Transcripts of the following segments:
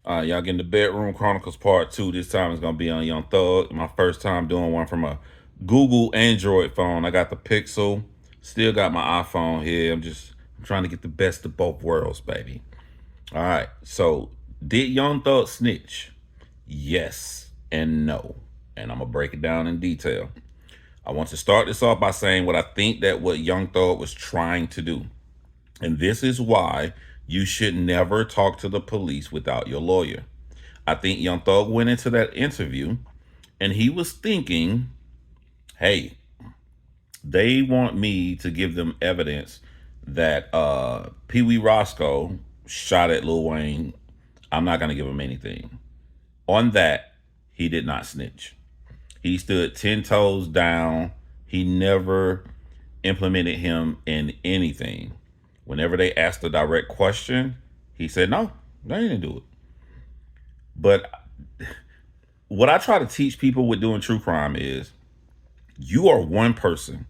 Y'all getting the Bedroom Chronicles Part 2. This time it's going to be on Young Thug. My first time doing one from a Google Android phone. I got the Pixel. Still got my iPhone here. I'm trying to get the best of both worlds, baby. All right. So, did Young Thug snitch? Yes and no. And I'm going to break it down in detail. I want to start this off by saying what Young Thug was trying to do. And this is why you should never talk to the police without your lawyer. I think Young Thug went into that interview and he was thinking, hey, they want me to give them evidence that Pee Wee Roscoe shot at Lil Wayne. I'm not going to give him anything. On that, he did not snitch. He stood 10 toes down. He never implemented him in anything. Whenever they asked a direct question, he said, no, they didn't do it. But what I try to teach people with doing true crime is you are one person.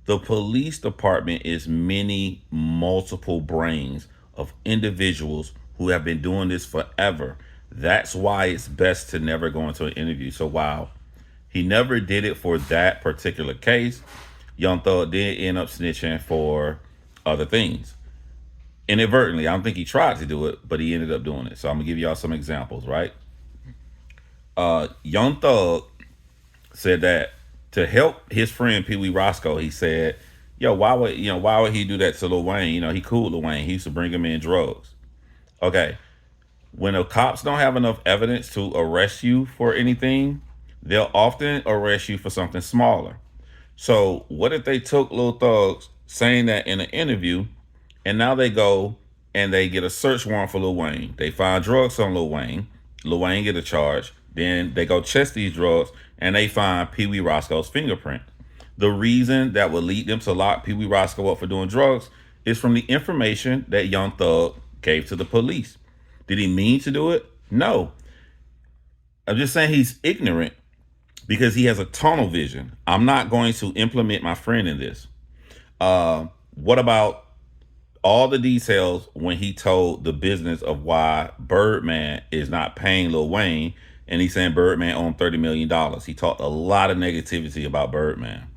The police department is many multiple brains of individuals who have been doing this forever. That's why it's best to never go into an interview. So while he never did it for that particular case, Young Thug did end up snitching for other things. Inadvertently, I don't think he tried to do it, but he ended up doing it. So I'm gonna give y'all some examples, right? Young Thug said that to help his friend Pee Wee Roscoe, he said, "Yo, why would he do that to Lil Wayne? He cool Lil Wayne. He used to bring him in drugs." Okay, when the cops don't have enough evidence to arrest you for anything, they'll often arrest you for something smaller. So what if they took Lil Thug saying that in an interview, and now they go and they get a search warrant for Lil Wayne? They find drugs on Lil Wayne. Lil Wayne get a charge. Then they go test these drugs and they find Pee Wee Roscoe's fingerprint. The reason that would lead them to lock Pee Wee Roscoe up for doing drugs is from the information that Young Thug gave to the police. Did he mean to do it? No. I'm just saying he's ignorant because he has a tunnel vision. I'm not going to implement my friend in this. What about all the details when he told the business of why Birdman is not paying Lil Wayne, and he's saying Birdman owned $30 million. He talked a lot of negativity about Birdman.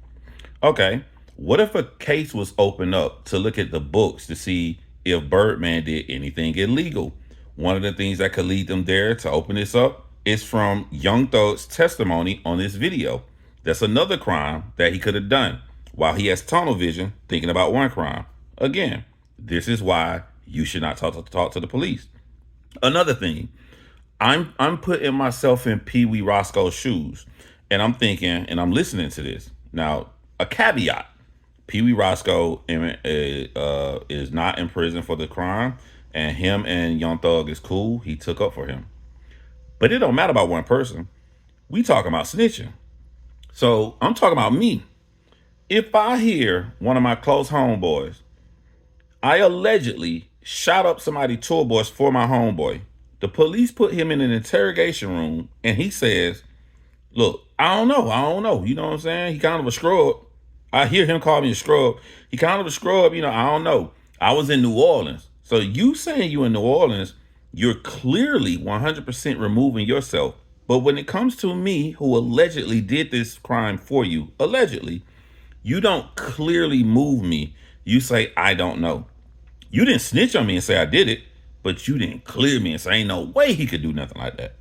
Okay, what if a case was opened up to look at the books to see if Birdman did anything illegal? One of the things that could lead them there to open this up is from Young Thug's testimony on this video. That's another crime that he could have done while he has tunnel vision thinking about one crime. Again, this is why you should not talk to the police. Another thing, I'm putting myself in Pee Wee Roscoe's shoes, and I'm thinking, and I'm listening to this. Now, a caveat: Pee Wee Roscoe is not in prison for the crime, and him and Young Thug is cool. He took up for him, but it don't matter about one person. We talking about snitching. So I'm talking about me. If I hear one of my close homeboys, I allegedly shot up somebody's tour bus for my homeboy. The police put him in an interrogation room and he says, look, I don't know. You know what I'm saying? He kind of a scrub. I hear him call me a scrub. He kind of a scrub, I don't know. I was in New Orleans. So you saying you in New Orleans, you're clearly 100% removing yourself. But when it comes to me, who allegedly did this crime for you, allegedly, you don't clearly move me. You say, I don't know. You didn't snitch on me and say I did it, but you didn't clear me and say ain't no way he could do nothing like that.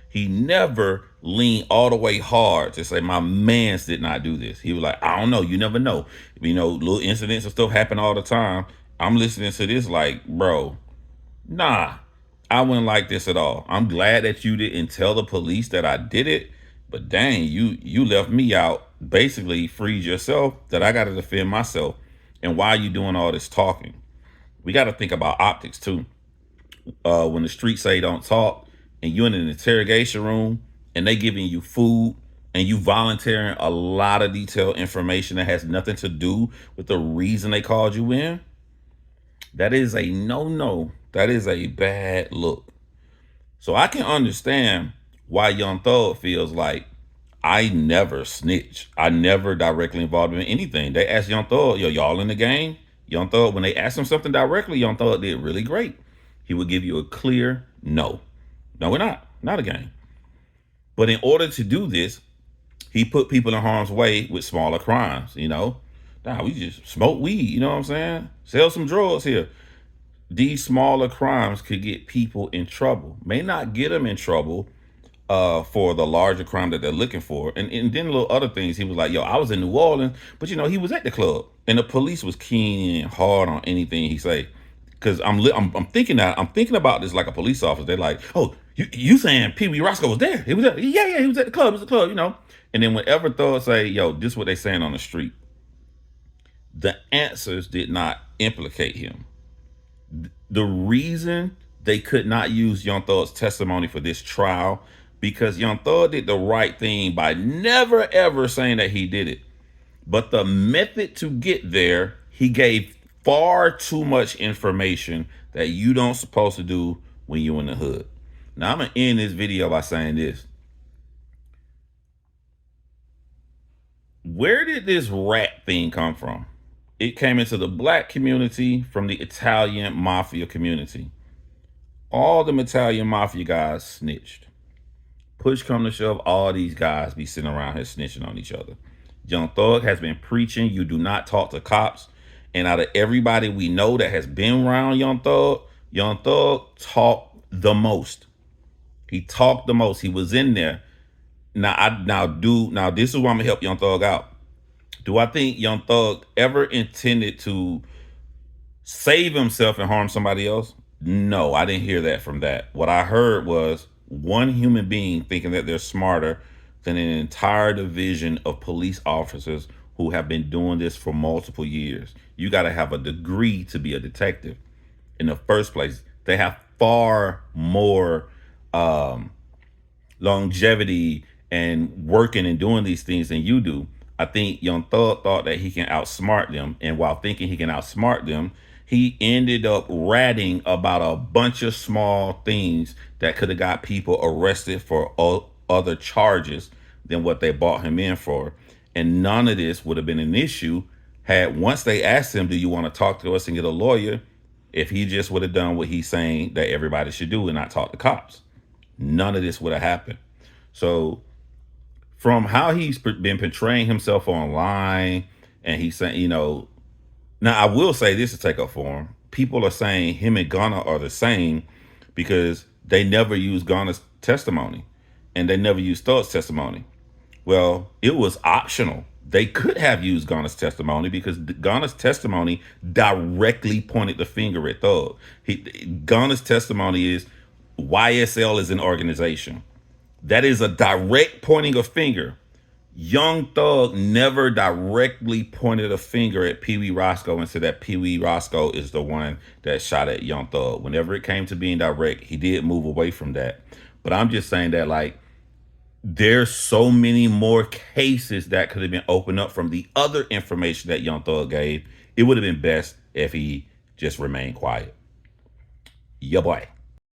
He never leaned all the way hard to say my mans did not do this. He was like, I don't know. You never know. Little incidents and stuff happen all the time. I'm listening to this like, bro, nah, I wouldn't like this at all. I'm glad that you didn't tell the police that I did it, but dang, you left me out. Basically freed yourself that I got to defend myself. And why are you doing all this talking? We got to think about optics too. When the streets say don't talk and you're in an interrogation room and they giving you food and you volunteering a lot of detailed information that has nothing to do with the reason they called you in, that is a no. That is a bad look. So I can understand why Young Thug feels like I never snitch. I never directly involved in anything. They asked Young Thug, yo, y'all in the game? Young Thug, when they asked him something directly, Young Thug did really great. He would give you a clear no. No, we're not. Not a gang. But in order to do this, he put people in harm's way with smaller crimes. Nah, we just smoke weed. You know what I'm saying? Sell some drugs here. These smaller crimes could get people in trouble. May not get them in trouble for the larger crime that they're looking for. And then little other things. He was like, yo, I was in New Orleans, but he was at the club. And the police was keen and hard on anything he say. Cause I'm thinking about this like a police officer. They're like, oh, you saying Pee Wee Roscoe was there? He was there. Yeah, he was at the club. It was the club. And then whenever thugs say, yo, this is what they saying on the street, the answers did not implicate him. The reason they could not use Young Thug's testimony for this trial because Young Thug did the right thing by never ever saying that he did it. But the method to get there, he gave far too much information that you don't supposed to do when you're in the hood. Now I'm gonna end this video by saying this. Where did this rat thing come from? It came into the black community from the Italian mafia community. All the Italian mafia guys snitched. Push come to shove, all these guys be sitting around here snitching on each other. Young Thug has been preaching, you do not talk to cops. And out of everybody we know that has been around Young Thug talked the most. He talked the most. He was in there. Now this is why I'm gonna help Young Thug out. Do I think Young Thug ever intended to save himself and harm somebody else? No, I didn't hear that from that. What I heard was one human being thinking that they're smarter than an entire division of police officers who have been doing this for multiple years. You got to have a degree to be a detective in the first place. They have far more longevity and working and doing these things than you do. I think Young Thug thought that he can outsmart them. And while thinking he can outsmart them, he ended up ratting about a bunch of small things that could have got people arrested for other charges than what they bought him in for. And none of this would have been an issue had once they asked him, do you want to talk to us and get a lawyer? If he just would have done what he's saying that everybody should do and not talk to cops, none of this would have happened. So from how he's been portraying himself online, and he's saying, now I will say this to take up for him. People are saying him and Gunna are the same because they never use Gunna's testimony and they never use Thug's testimony. Well, it was optional. They could have used Gunna's testimony because Gunna's testimony directly pointed the finger at Thug. Gunna's testimony is YSL is an organization. That is a direct pointing of finger. Young Thug never directly pointed a finger at Pee Wee Roscoe and said that Pee Wee Roscoe is the one that shot at Young Thug. Whenever it came to being direct, he did move away from that. But I'm just saying that, like, there's so many more cases that could have been opened up from the other information that Young Thug gave. It would have been best if he just remained quiet. Yeah, boy.